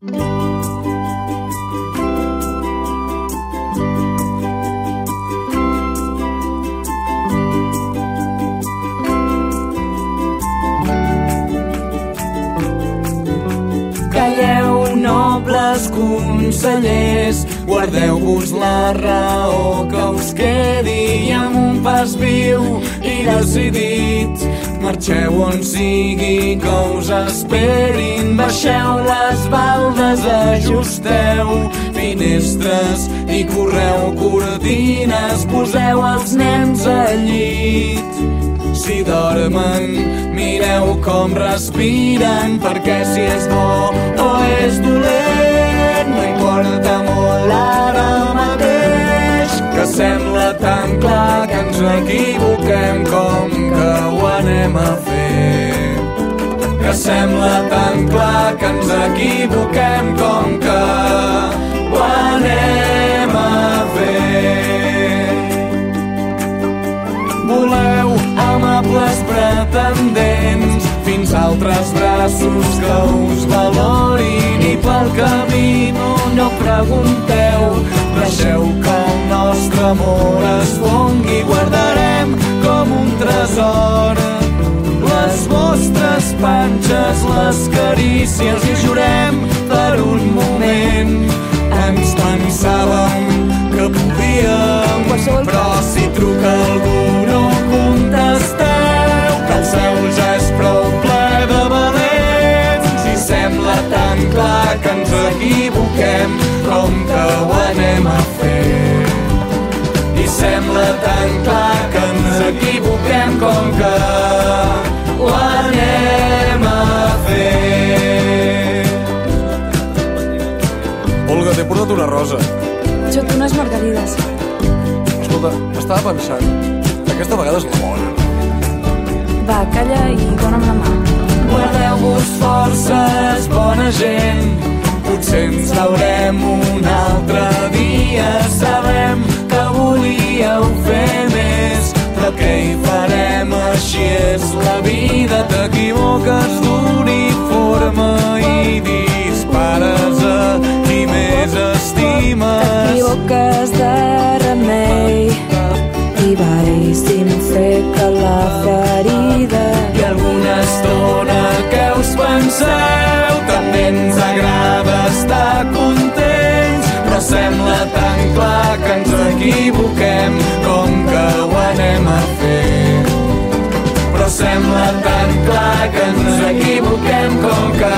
Calleu, nobles consellers, guardeu-vos la raó que us quedi amb un pas viu i decidit. Marxeu on sigui que us esperin, baixeu les baldes, ajusteu finestres i correu cortines, poseu els nens al llit. Si dormen, mireu com respiren, perquè si és bo o és dolent no importa molt ara mateix, que sembla tan clar que ens equivoquem com que ho anem a fer. Que sembla tan clar que ens equivoquem com que ho anem a fer. Voleu amables pretendents fins a altres braços que us valorin i pel camí no pregunteu, deixeu que el nostre amor es fongui. Guardarem com un tresor les vostres panxes, les carícies i jurem per un moment ens pensàvem que podíem, però si truca algú no contesteu, que el cel ja és prou ple de valents i sembla tan clar que ens equivoquem com que ho anem a fer. I sembla tan clar que ens equivoquem com que ho anem a fer. Olga, t'he portat una rosa. Jo et unes margarides. Escolta, estava pensant, aquesta vegada és la bona. Va, calla i dona'm la mà. Guardeu-vos forces, bona gent, potser ens veurem un altre dia. Sabem que volíeu fer més, però què hi farem? Així és la vida. T'equivoques d'uniforme i dispares a qui més estimes. T'equivoques de remei i vais infecta la ferida. I alguna estona que us penseu, també ens agrada estar contents, però sembla tan clar que ens equivoquem com que ho anem a fer. Però sembla tan clar que ens equivoquem com que